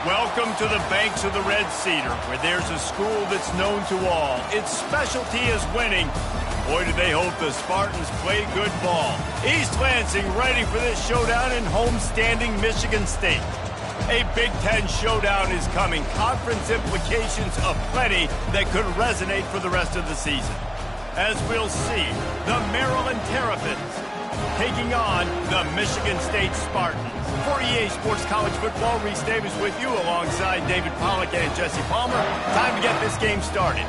Welcome to the banks of the Red Cedar, where there's a school that's known to all. Its specialty is winning. Boy, do they hope the Spartans play good ball. East Lansing ready for this showdown in homestanding Michigan State. A Big Ten showdown is coming. Conference implications aplenty that could resonate for the rest of the season. As we'll see, the Maryland Terrapins taking on the Michigan State Spartans. For EA Sports College Football, Reese Davis with you alongside David Pollack and Jesse Palmer. Time to get this game started.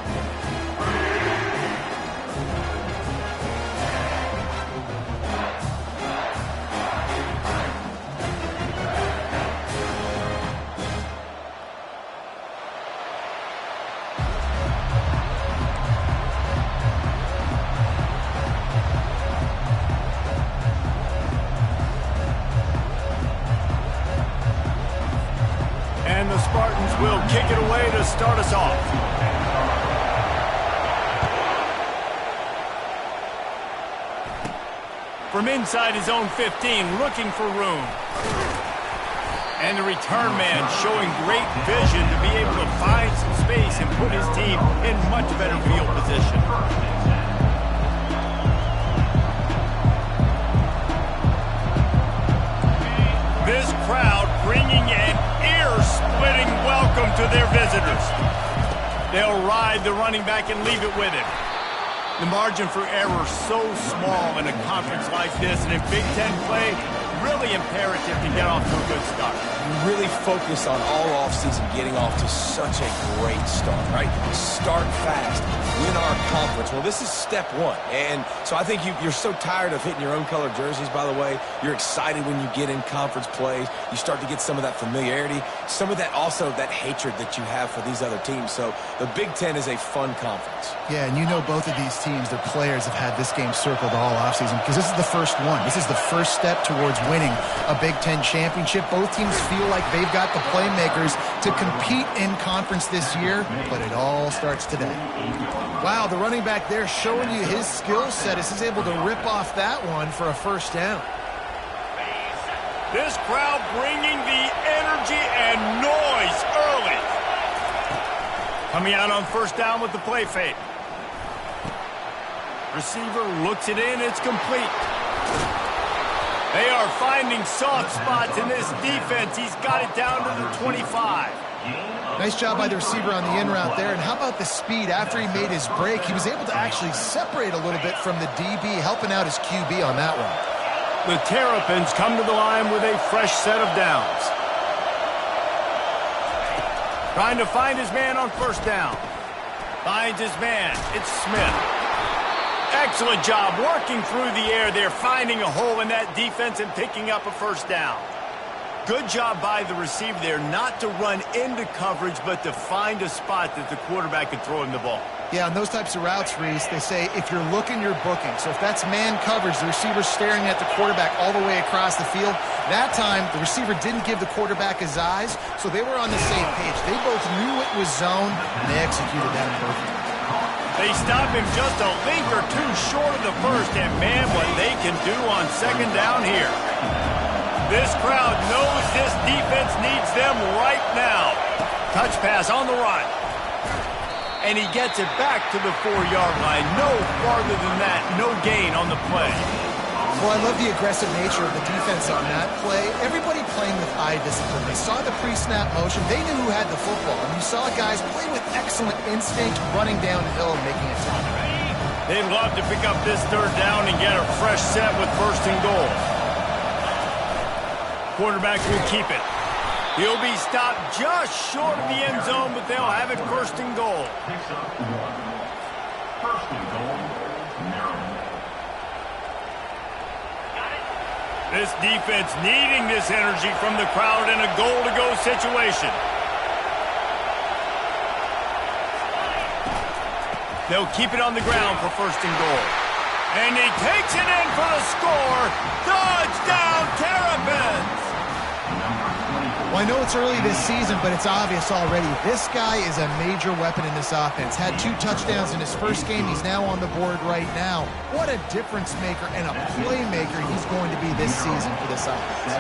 And the Spartans will kick it away to start us off. From inside his own 15, looking for room. And the return man showing great vision to be able to find some space and put his team in much better field position. This crowd bringing an ear-splitting welcome to their visitors. They'll ride the running back and leave it with him. The margin for error so small in a conference like this, and in Big Ten play, really imperative to get off to a good start. We really focus on all offseason getting off to such a great start, right? Start fast, win our conference. Well, this is step one. And so I think you're so tired of hitting your own color jerseys, by the way. You're excited when you get in conference plays. You start to get some of that familiarity, some of that also that hatred that you have for these other teams. So the Big Ten is a fun conference. Yeah, and you know both of these teams, their players have had this game circled all offseason because this is the first one. This is the first step towards winning a Big Ten championship. Both teams feel like they've got the playmakers to compete in conference this year, but it all starts today. Wow, the running back there showing you his skill set as he's able to rip off that one for a first down. This crowd bringing the energy and noise early. Coming out on first down with the play fake. Receiver looks it in, it's complete. They are finding soft spots in this defense. He's got it down to the 25. Nice job by the receiver on the in route there. And how about the speed after he made his break? He was able to actually separate a little bit from the DB, helping out his QB on that one. The Terrapins come to the line with a fresh set of downs. Trying to find his man on first down. Finds his man. It's Smith. Excellent job working through the air there, finding a hole in that defense and picking up a first down. Good job by the receiver there, not to run into coverage, but to find a spot that the quarterback can throw him the ball. Yeah, on those types of routes, Reese, they say if you're looking, you're booking. So if that's man coverage, the receiver's staring at the quarterback all the way across the field. That time, the receiver didn't give the quarterback his eyes, so they were on the same page. They both knew it was zone, and they executed that perfectly. They stop him just a link or two short of the first, and man, what they can do on second down here. This crowd knows this defense needs them right now. Touch pass on the run. And he gets it back to the 4-yard line. No farther than that, no gain on the play. Well, I love the aggressive nature of the defense on that play. Everybody playing with eye discipline. They saw the pre-snap motion. They knew who had the football. And you saw guys play with excellent instinct, running downhill and making it tough. They'd love to pick up this third down and get a fresh set with first and goal. Quarterback will keep it. He'll be stopped just short of the end zone, but they'll have it first and goal. First and goal, Maryland. This defense needing this energy from the crowd in a goal-to-go situation. They'll keep it on the ground for first and goal. And he takes it in for the score. Touchdown, Terrapins! Well, I know it's early this season, but it's obvious already. This guy is a major weapon in this offense. Had 2 touchdowns in his first game. He's now on the board right now. What a difference maker and a playmaker he's going to be this season for this offense.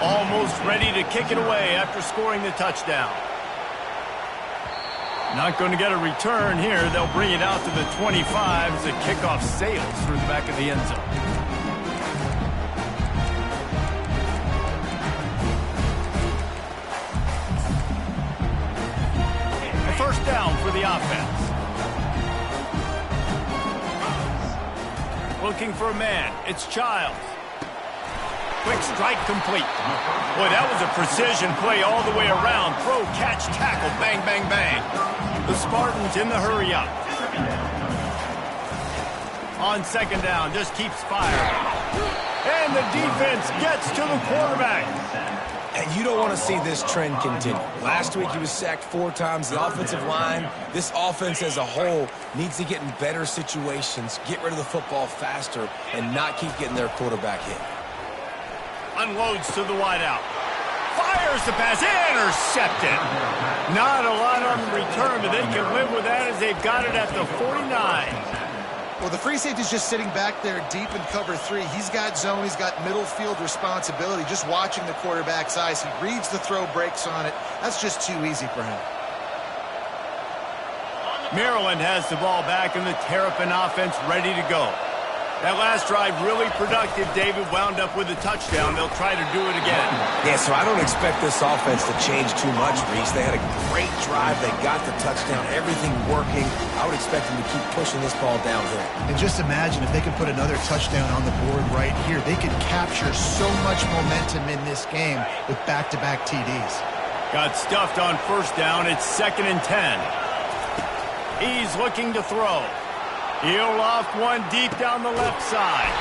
Almost ready to kick it away after scoring the touchdown. Not going to get a return here. They'll bring it out to the 25 as the kickoff sails through the back of the end zone. A first down for the offense. Looking for a man. It's Childs. Quick strike complete. Boy, that was a precision play all the way around. Throw, catch, tackle, bang, bang, bang. The Spartans in the hurry up. On second down, just keeps firing. And the defense gets to the quarterback. And you don't want to see this trend continue. Last week he was sacked 4 times. The offensive line, this offense as a whole, needs to get in better situations, get rid of the football faster, and not keep getting their quarterback hit. Unloads to the wideout. Fires the pass. Intercepted. Not a lot on the return, but they can live with that as they've got it at the 49. Well, the free safety's just sitting back there deep in cover 3. He's got zone. He's got middle field responsibility. Just watching the quarterback's eyes. He reads the throw, breaks on it. That's just too easy for him. Maryland has the ball back and the Terrapin offense ready to go. That last drive really productive. David wound up with a touchdown. They'll try to do it again. Yeah, so I don't expect this offense to change too much, Reese. They had a great drive. They got the touchdown. Everything working. I would expect them to keep pushing this ball downhill. And just imagine if they could put another touchdown on the board right here. They could capture so much momentum in this game with back-to-back TDs. Got stuffed on first down. It's 2nd and 10. He's looking to throw. He'll loft one deep down the left side.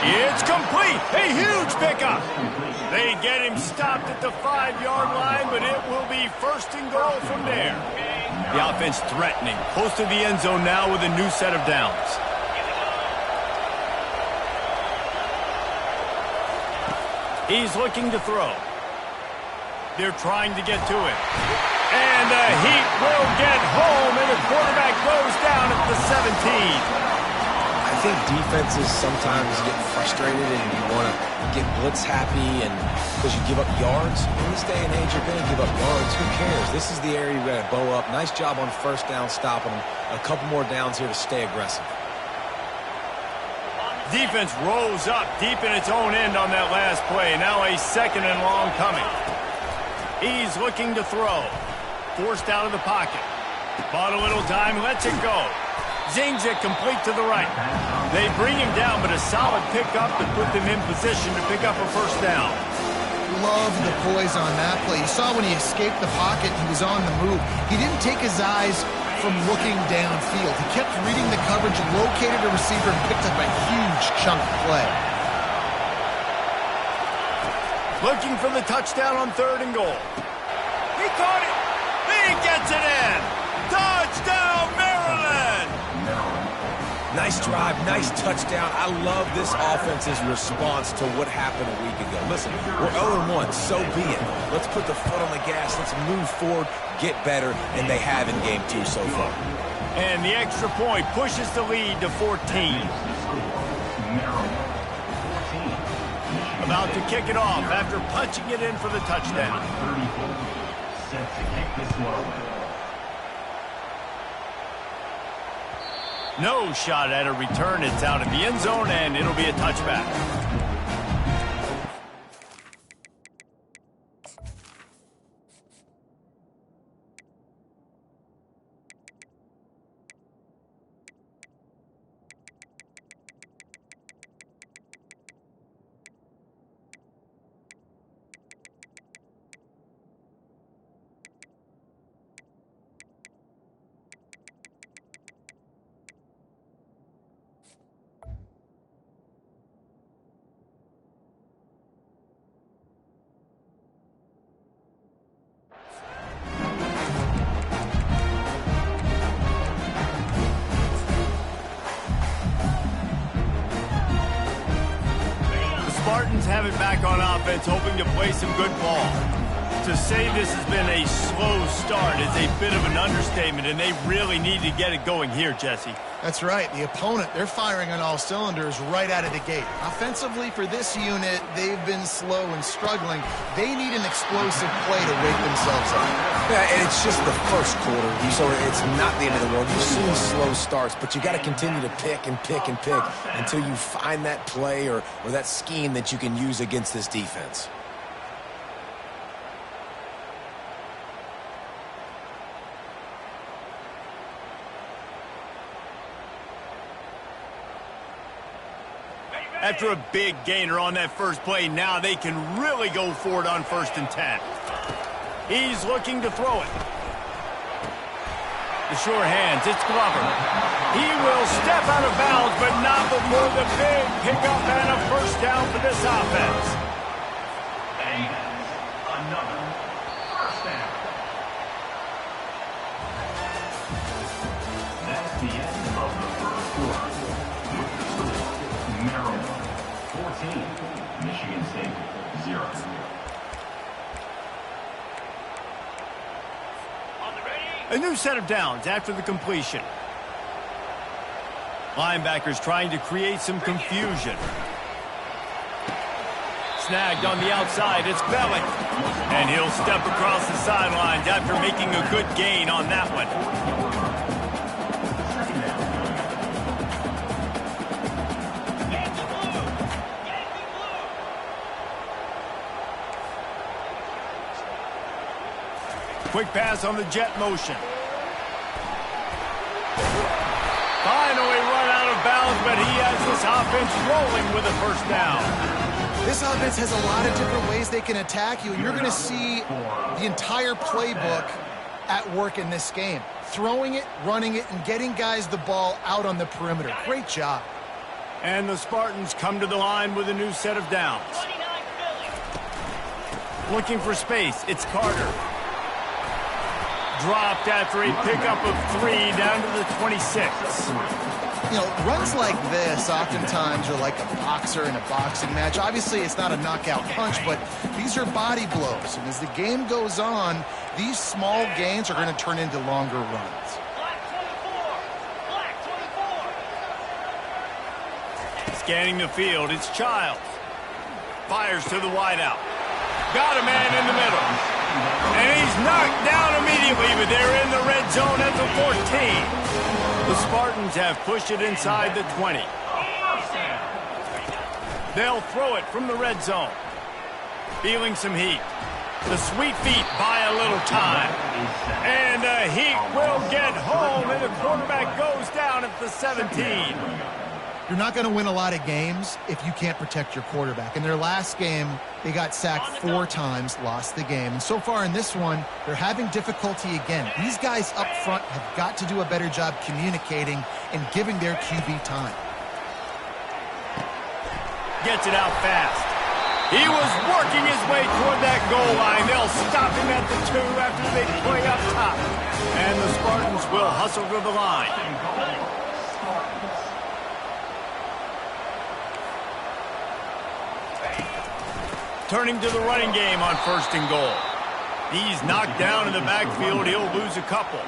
It's complete. A huge pickup. They get him stopped at the 5-yard line, but it will be 1st and goal from there. The offense threatening. Close to the end zone now with a new set of downs. He's looking to throw. They're trying to get to it. And the Heat will get home, and the quarterback goes down at the 17. I think defenses sometimes get frustrated and you want to get blitz happy and because you give up yards. In this day and age, you're going to give up yards. Who cares? This is the area you got to bow up. Nice job on first down stopping them. A couple more downs here to stay aggressive. Defense rolls up deep in its own end on that last play. Now a 2nd and long coming. He's looking to throw. Forced out of the pocket. Bought a little time, lets it go. Zings it complete to the right. They bring him down, but a solid pickup to put them in position to pick up a first down. Love the poise on that play. You saw when he escaped the pocket, he was on the move. He didn't take his eyes from looking downfield. He kept reading the coverage, located a receiver, and picked up a huge chunk of play. Looking for the touchdown on 3rd and goal. He caught it. He gets it in. Touchdown, Maryland. Nice drive, nice touchdown. I love this offense's response to what happened a week ago. Listen, we're 0-1, so be it. Let's put the foot on the gas. Let's move forward, get better, and they have in game 2 so far. And the extra point pushes the lead to 14. About to kick it off after punching it in for the touchdown. Set to kick this one. No shot at a return. It's out of the end zone, and it'll be a touchback. Spartans have it back on offense, hoping to play some good ball. To say this has been a slow start is a bit of an understatement, and they really need to get it going here, Jesse. That's right. The opponent, they're firing on all cylinders right out of the gate. Offensively, for this unit, they've been slow and struggling. They need an explosive play to wake themselves up. Yeah, and it's just the first quarter, so it's not the end of the world. You've seen slow starts, but you got to continue to pick and pick and pick until you find that play or that scheme that you can use against this defense. After a big gainer on that first play, now they can really go for it on 1st and 10. He's looking to throw it. The sure hands, it's Glover. He will step out of bounds, but not before the big pickup and a first down for this offense. And another first down. That's the end of the first quarter. With the score, Maryland 14, Michigan State 0. A new set of downs after the completion. Linebackers trying to create some confusion. Snagged on the outside, it's Bellick. And he'll step across the sidelines after making a good gain on that one. Quick pass on the jet motion. Finally run out of bounds, but he has this offense rolling with a first down. This offense has a lot of different ways they can attack you, and you're going to see the entire playbook at work in this game. Throwing it, running it, and getting guys the ball out on the perimeter. Great job. And the Spartans come to the line with a new set of downs. Looking for space, it's Carter. Dropped after a pickup of 3 down to the 26. You know, runs like this oftentimes are like a boxer in a boxing match. Obviously, it's not a knockout punch, but these are body blows. And as the game goes on, these small gains are going to turn into longer runs. Scanning the field, it's Childs. Fires to the wideout. Got a man in the middle. And he's knocked down immediately, but they're in the red zone at the 14. The Spartans have pushed it inside the 20. They'll throw it from the red zone. Feeling some heat. The sweet feet buy a little time. And the heat will get home, and the quarterback goes down at the 17. You're not going to win a lot of games if you can't protect your quarterback. In their last game, they got sacked 4 times, lost the game. And so far in this one, they're having difficulty again. These guys up front have got to do a better job communicating and giving their QB time. Gets it out fast. He was working his way toward that goal line. They'll stop him at the 2 after they play up top. And the Spartans will hustle to the line. Turning to the running game on 1st and goal. He's knocked down in the backfield. He'll lose a couple.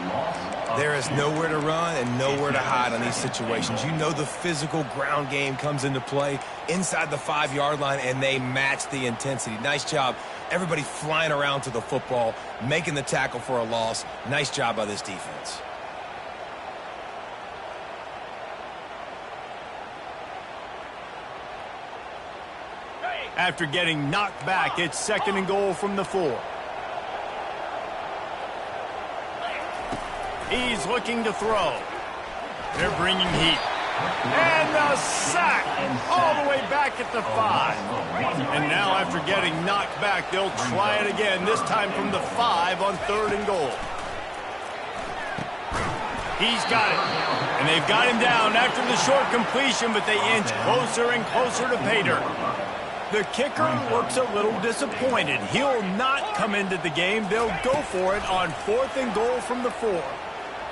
There is nowhere to run and nowhere to hide on these situations. You know the physical ground game comes into play inside the 5-yard line, and they match the intensity. Nice job. Everybody flying around to the football, making the tackle for a loss. Nice job by this defense. After getting knocked back, it's 2nd and goal from the 4. He's looking to throw. They're bringing heat. And the sack all the way back at the 5. And now after getting knocked back, they'll try it again, this time from the 5 on 3rd and goal. He's got it. And they've got him down after the short completion, but they inch closer and closer to pay dirt. The kicker looks a little disappointed. He'll not come into the game. They'll go for it on 4th and goal from the 4.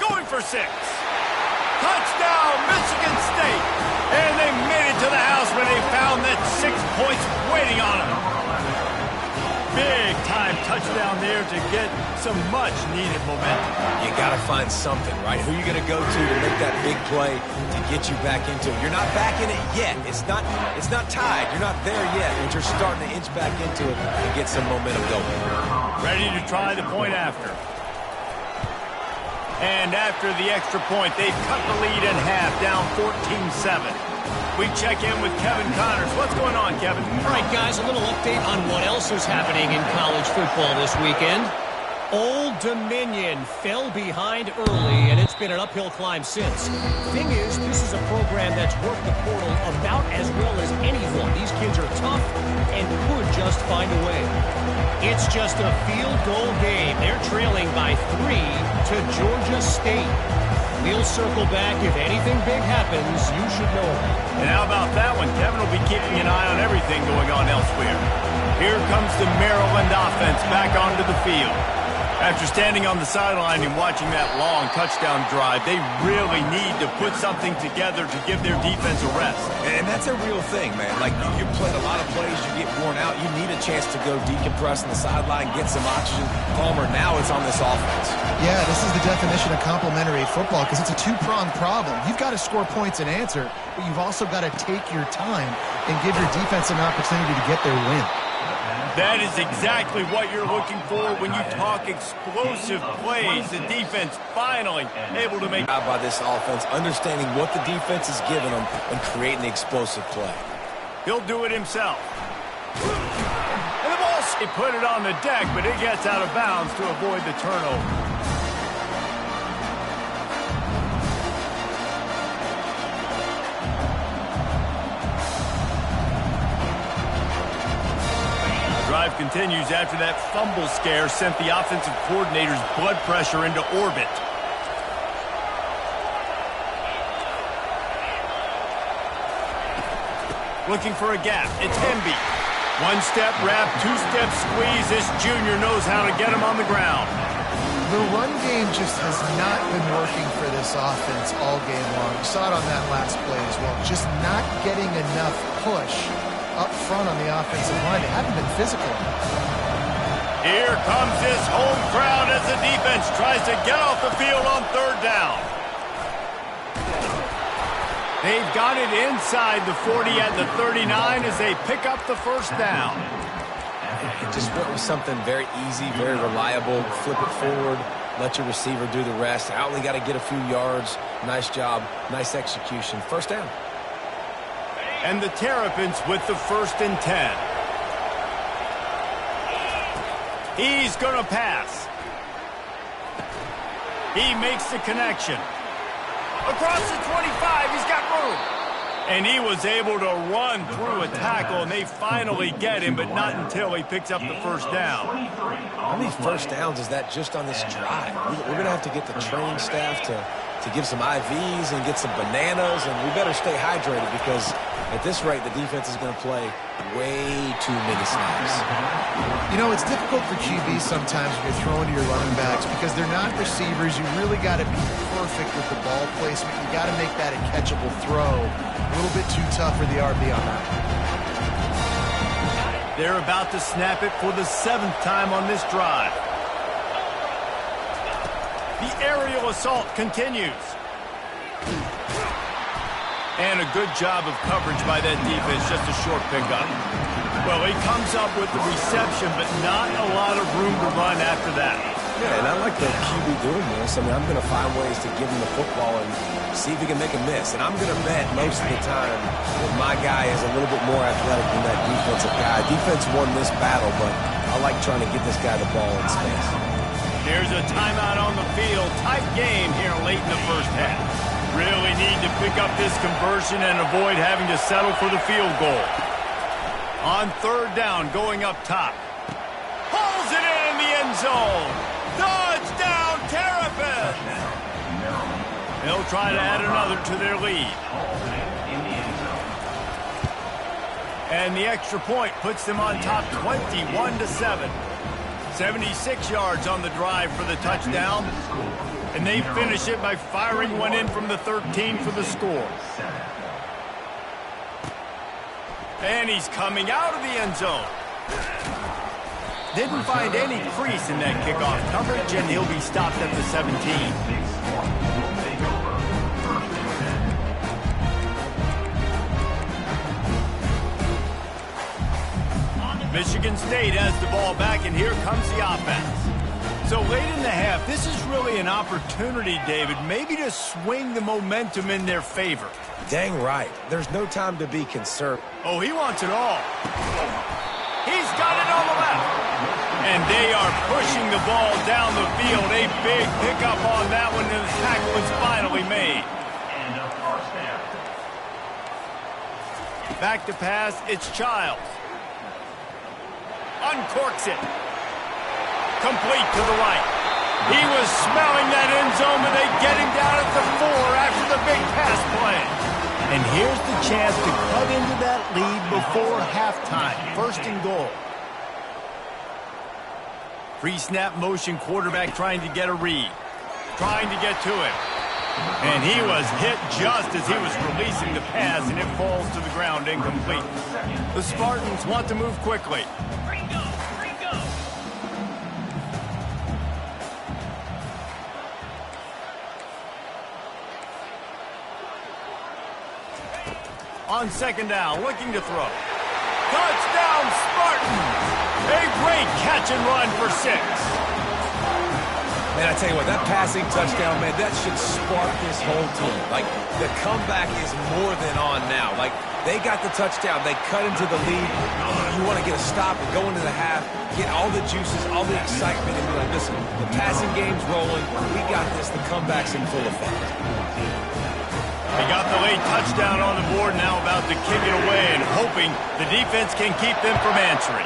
Going for 6. Touchdown, Michigan State. And they made it to the house where they found that 6 points waiting on them. Big big-time touchdown there to get some much-needed momentum. You got to find something, right? Who are you going to go to make that big play to get you back into it? You're not back in it yet. It's not tied. You're not there yet, but you're starting to inch back into it and get some momentum going. Ready to try the point after. And after the extra point, they've cut the lead in half, down 14-7. We check in with Kevin Connors. What's going on, Kevin? All right, guys, a little update on what else is happening in college football this weekend. Old Dominion fell behind early, and it's been an uphill climb since. Thing is, this is a program that's worked the portal about as well as anyone. These kids are tough and could just find a way. It's just a field goal game. They're trailing by 3 to Georgia State. We'll circle back. If anything big happens, you should know about it. And how about that one? Kevin will be keeping an eye on everything going on elsewhere. Here comes the Maryland offense back onto the field. After standing on the sideline and watching that long touchdown drive, they really need to put something together to give their defense a rest. And that's a real thing, man. Like, you played a lot of plays, you get worn out. You need a chance to go decompress on the sideline, get some oxygen. Palmer, now it's on this offense. Yeah, this is the definition of complementary football because it's a two-pronged problem. You've got to score points and answer, but you've also got to take your time and give your defense an opportunity to get their win. That is exactly what you're looking for when you talk explosive plays. The defense finally able to make... ...by this offense, understanding what the defense is giving them and creating the explosive play. He'll do it himself. And the ball, he put it on the deck, but it gets out of bounds to avoid the turnover. Drive continues after that fumble scare sent the offensive coordinator's blood pressure into orbit. Looking for a gap. It's Hemby. One-step wrap, two-step squeeze. This junior knows how to get him on the ground. The run game just has not been working for this offense all game long. You saw it on that last play as well. Just not getting enough push up front on the offensive line. They haven't been physical. Here comes this home crowd as the defense tries to get off the field on third down. They've got it inside the 40 at the 39 as they pick up the first down. Just went with something very easy, very reliable. Flip it forward, let your receiver do the rest. I only got to get a few yards. Nice job, nice execution. First down. And the Terrapins with the 1st and 10. He's going to pass. He makes the connection. Across the 25, he's got room. And he was able to run through a tackle, and they finally get him, but not until he picks up the first down. How many first downs is that just on this drive? We're going to have to get the training staff to give some IVs and get some bananas, and we better stay hydrated because at this rate, the defense is going to play way too many snaps. You know, it's difficult for QBs sometimes when you're throwing to your running backs because they're not receivers. You really got to be perfect with the ball placement. You got to make that a catchable throw. A little bit too tough for the RB on that. They're about to snap it for the 7th time on this drive. The aerial assault continues. And a good job of coverage by that defense, just a short pickup. Well, he comes up with the reception, but not a lot of room to run after that. Yeah, and I like the QB doing this. I mean, I'm going to find ways to give him the football and see if he can make a miss. And I'm going to bet most of the time that my guy is a little bit more athletic than that defensive guy. Defense won this battle, but I like trying to get this guy the ball in space. There's a timeout on the field. Tight game here late in the first half. Really need to pick up this conversion and avoid having to settle for the field goal. On third down, going up top. Pulls it in the end zone. Touchdown, Terrapins! They'll try to add another to their lead. And the extra point puts them on top 21-7. 76 yards on the drive for the touchdown. And they finish it by firing one in from the 13 for the score. And he's coming out of the end zone. Didn't find any crease in that kickoff coverage, and he'll be stopped at the 17. Michigan State has the ball back, and here comes the offense. So late in the half, this is really an opportunity, David, maybe to swing the momentum in their favor. Dang right. There's no time to be concerned. Oh, he wants it all. He's got it on the left. And they are pushing the ball down the field. A big pickup on that one, and the tackle is finally made. Back to pass, it's Childs. Uncorks it. Complete to the right. He was smelling that end zone, but they get him down at the 4 after the big pass play. And here's the chance to cut into that lead before halftime. 1st and goal. Pre-snap motion quarterback trying to get a read. Trying to get to him. And he was hit just as he was releasing the pass, and it falls to the ground incomplete. The Spartans want to move quickly. On 2nd down, looking to throw. Touchdown, Spartans! A great catch and run for 6. Man, I tell you what, that passing touchdown, man, that should spark this whole team. Like, the comeback is more than on now. Like, they got the touchdown. They cut into the lead. You want to get a stop and go into the half, get all the juices, all the excitement, and be like, listen, the passing game's rolling. We got this. The comeback's in full effect. They got the late touchdown on the board, now about to kick it away and hoping the defense can keep them from answering.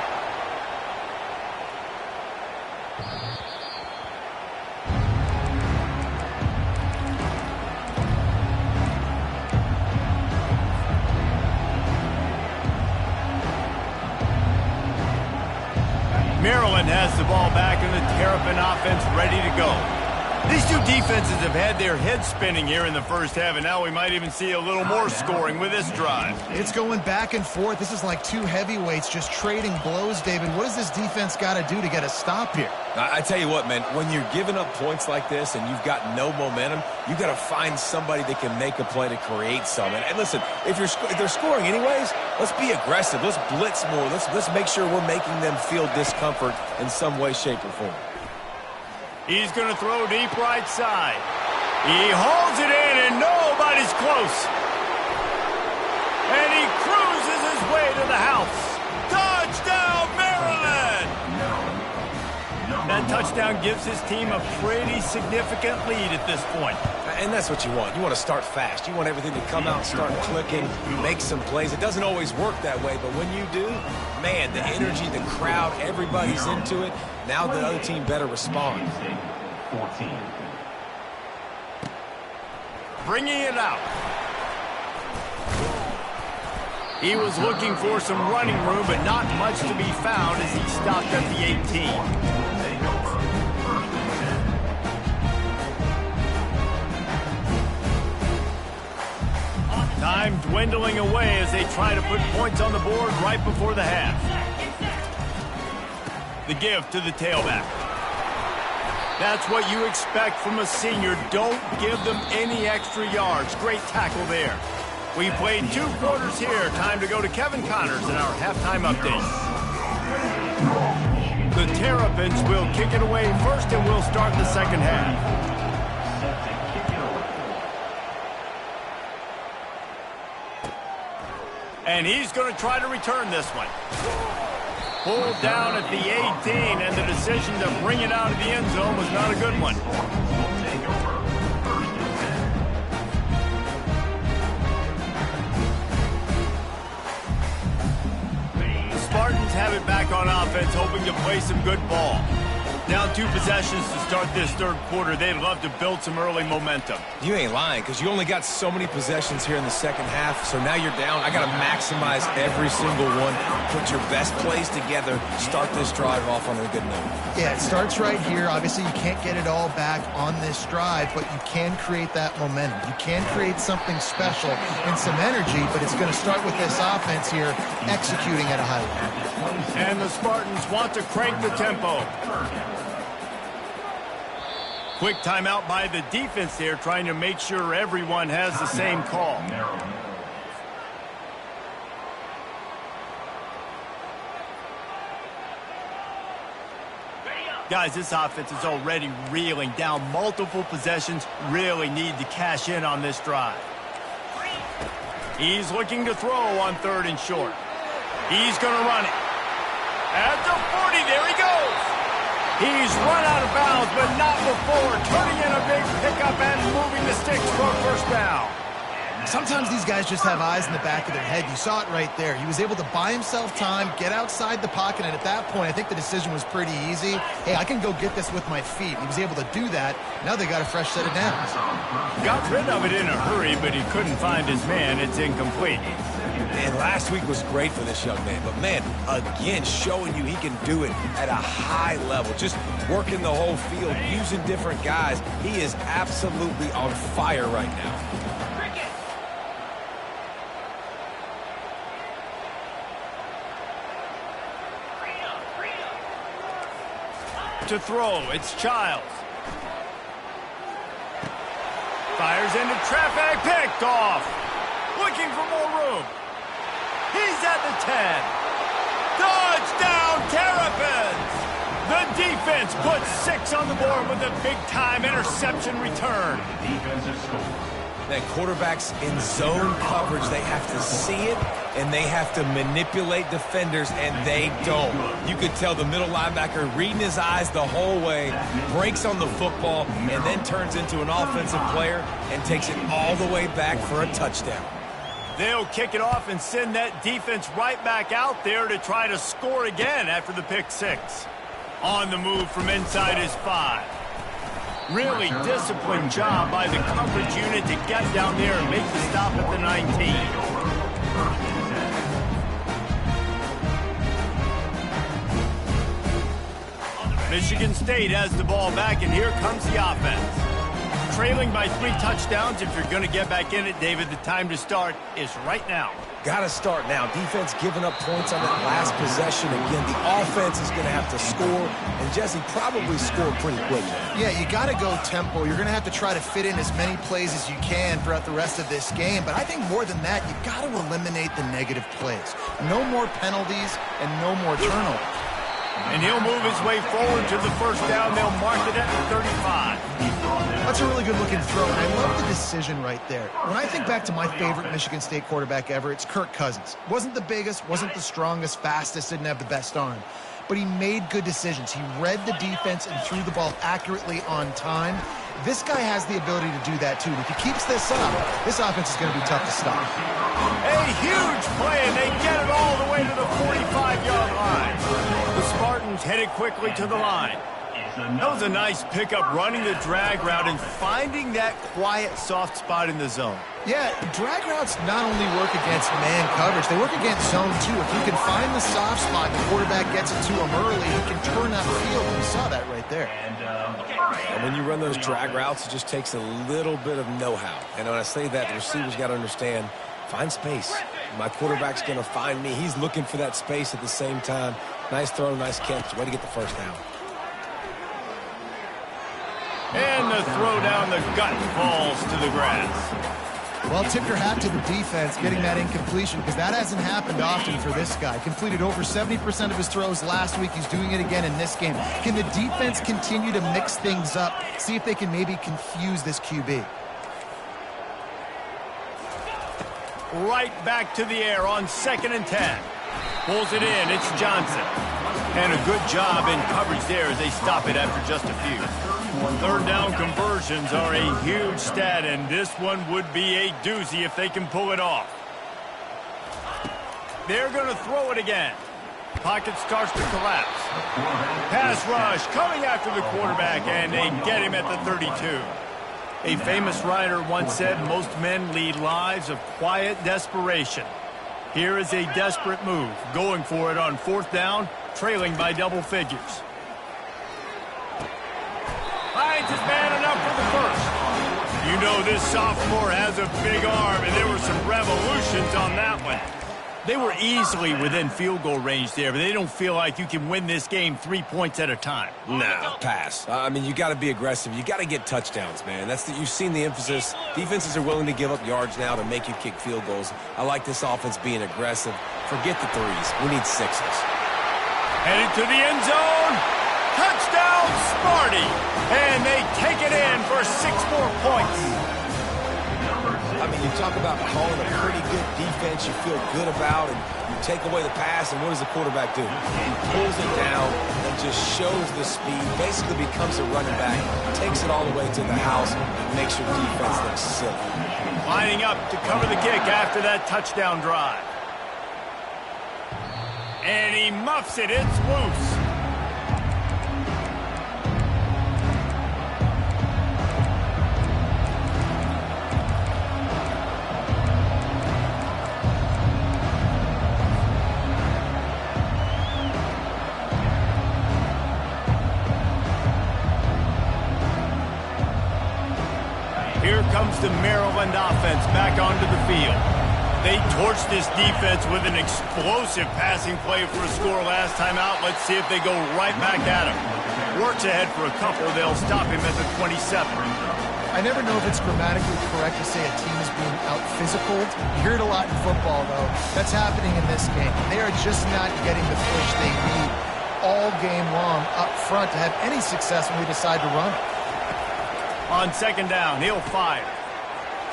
Maryland has the ball back, and the Terrapin offense ready to go. These two defenses have had their heads spinning here in the first half, and now we might even see a little more scoring with this drive. It's going back and forth. This is like two heavyweights just trading blows, David. What does this defense got to do to get a stop here? I tell you what, man, when you're giving up points like this and you've got no momentum, you got to find somebody that can make a play to create some. And listen, if they're scoring anyways, let's be aggressive. Let's blitz more. Let's make sure we're making them feel discomfort in some way, shape, or form. He's going to throw deep right side. He hauls it in, and nobody's close. And he cruises his way to the house. Touchdown, Maryland! That touchdown gives his team a pretty significant lead at this point. And that's what you want. You want to start fast. You want everything to come out, start clicking, make some plays. It doesn't always work that way, but when you do, man, the energy, the crowd, everybody's into it. Now the other team better respond. 14. Bringing it out. He was looking for some running room, but not much to be found as he stopped at the 18. Time dwindling away as they try to put points on the board right before the half. The give to the tailback. That's what you expect from a senior. Don't give them any extra yards. Great tackle there. We played 2 quarters here. Time to go to Kevin Connors in our halftime update. The Terrapins will kick it away first, and we'll start the second half. And he's going to try to return this one. Pulled down at the 18, and the decision to bring it out of the end zone was not a good one. The Spartans have it back on offense, hoping to play some good ball. Down 2 possessions to start this third quarter. They'd love to build some early momentum. You ain't lying, because you only got so many possessions here in the second half, so now you're down. I got to maximize every single one. Put your best plays together. Start this drive off on a good note. Yeah, it starts right here. Obviously, you can't get it all back on this drive, but you can create that momentum. You can create something special and some energy, but it's going to start with this offense here executing at a high level. And the Spartans want to crank the tempo. Quick timeout by the defense there, trying to make sure everyone has the same call. Guys, this offense is already reeling down multiple possessions. Really need to cash in on this drive. He's looking to throw on 3rd and short. He's going to run it. At the 40, there he goes. He's run out of bounds, but not before turning in a big pickup and moving the sticks for a first down. Sometimes these guys just have eyes in the back of their head. You saw it right there. He was able to buy himself time, get outside the pocket, and at that point, I think the decision was pretty easy. Hey, I can go get this with my feet. He was able to do that. Now they got a fresh set of downs. Got rid of it in a hurry, but he couldn't find his man. It's incomplete. And last week was great for this young man. But, man, again, showing you he can do it at a high level. Just working the whole field, using different guys. He is absolutely on fire right now. To throw, it's Childs. Fires into traffic, picked off. Looking for more room. He's at the 10. Touchdown, Terps! The defense puts 6 on the board with a big-time interception return. Defensive score. That quarterbacks in zone coverage, they have to see it, and they have to manipulate defenders, and they don't. You could tell the middle linebacker reading his eyes the whole way, breaks on the football, and then turns into an offensive player and takes it all the way back for a touchdown. They'll kick it off and send that defense right back out there to try to score again after the pick 6. On the move from inside his 5. Really disciplined job by the coverage unit to get down there and make the stop at the 19. Michigan State has the ball back, and here comes the offense. Trailing by 3 touchdowns. If you're going to get back in it, David, the time to start is right now. Got to start now. Defense giving up points on that last possession. Again, the offense is going to have to score, and Jesse probably scored pretty quick. Yeah, you got to go tempo. You're going to have to try to fit in as many plays as you can throughout the rest of this game. But I think more than that, you got to eliminate the negative plays. No more penalties and no more turnovers. And he'll move his way forward to the first down. They'll mark it at the 35. That's a really good-looking throw, and I love the decision right there. When I think back to my favorite Michigan State quarterback ever, it's Kirk Cousins. Wasn't the biggest, wasn't the strongest, fastest, didn't have the best arm. But he made good decisions. He read the defense and threw the ball accurately on time. This guy has the ability to do that, too. If he keeps this up, this offense is going to be tough to stop. A huge play, and they get it all the way to the 45-yard line. The Spartans headed quickly to the line. That was a nice pickup, running the drag route and finding that quiet, soft spot in the zone. Yeah, drag routes not only work against man coverage, they work against zone, too. If you can find the soft spot, the quarterback gets it to him early, he can turn that field. You saw that right there. And when you run those drag routes, it just takes a little bit of know-how. And when I say that, the receivers got to understand, find space. My quarterback's going to find me. He's looking for that space at the same time. Nice throw, nice catch. Way to get the first down. And the throw down the gut falls to the grass. Well, tip your hat to the defense getting that incompletion, because that hasn't happened often for this guy. Completed over 70% of his throws last week. He's doing it again in this game. Can the defense continue to mix things up? See if they can maybe confuse this QB. Right back to the air on 2nd and 10. Pulls it in. It's Johnson. And a good job in coverage there as they stop it after just a few. 3rd down conversions are a huge stat, and this one would be a doozy if they can pull it off. They're going to throw it again. Pocket starts to collapse. Pass rush coming after the quarterback, and they get him at the 32. A famous writer once said most men lead lives of quiet desperation. Here is a desperate move, going for it on 4th down, trailing by double figures. Finds his man enough for the first. You know this sophomore has a big arm, and there were some revolutions on that one. They were easily within field goal range there, but they don't feel like you can win this game 3 points at a time. Nah, pass. I mean, you got to be aggressive. You got to get touchdowns, man. You've seen the emphasis. Defenses are willing to give up yards now to make you kick field goals. I like this offense being aggressive. Forget the threes. We need sixes. Headed to the end zone. Touchdown, Sparty. And they take it in for 6 more points. I mean, you talk about calling a pretty good defense you feel good about, and you take away the pass, and what does the quarterback do? He pulls it down and just shows the speed, basically becomes a running back, takes it all the way to the house, and makes your defense look silly. Lining up to cover the kick after that touchdown drive. And he muffs it. It's loose. Here comes the Maryland offense back onto the field. They torched this defense with an explosive passing play for a score last time out. Let's see if they go right back at him. Works ahead for a couple. They'll stop him at the 27. I never know if it's grammatically correct to say a team is being out-physicaled. You hear it a lot in football, though. That's happening in this game. They are just not getting the push they need all game long up front to have any success when we decide to run it. On 2nd down, he'll fire.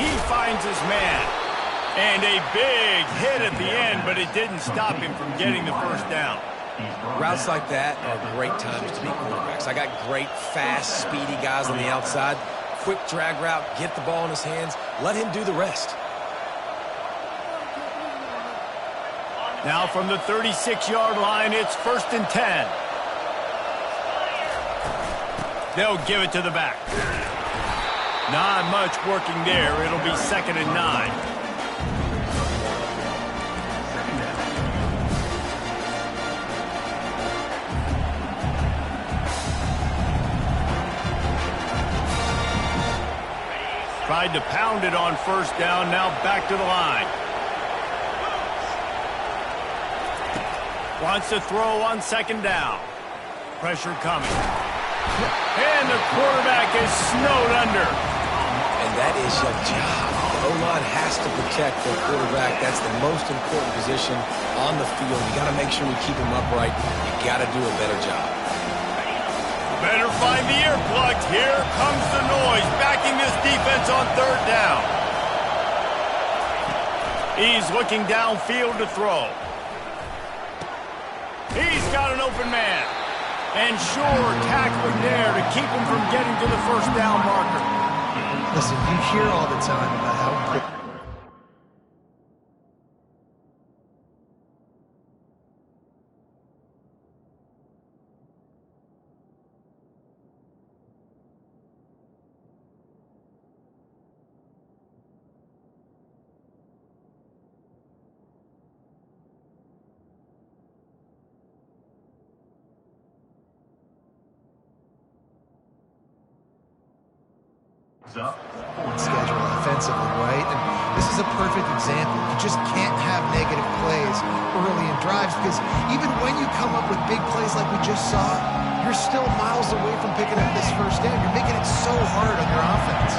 He finds his man. And a big hit at the end, but it didn't stop him from getting the first down. Routes like that are great times to be quarterbacks. I got great, fast, speedy guys on the outside. Quick drag route, get the ball in his hands, let him do the rest. Now from the 36-yard line, it's 1st and 10. They'll give it to the back. Not much working there. It'll be 2nd and 9. Tried to pound it on 1st down, now back to the line. Wants to throw on 2nd down. Pressure coming. And the quarterback is snowed under. And that is your job. The O-line has to protect their quarterback. That's the most important position on the field. You got to make sure we keep him upright. You got to do a better job. Better find the earplugs. Here comes the noise, backing this defense on 3rd down. He's looking downfield to throw. He's got an open man. And sure, tackling there to keep him from getting to the 1st down marker. Listen, you hear all the time about how important. Schedule offensively, right? And this is a perfect example. You just can't have negative plays early in drives because even when you come up with big plays like we just saw, you're still miles away from picking up this 1st down. You're making it so hard on your offense.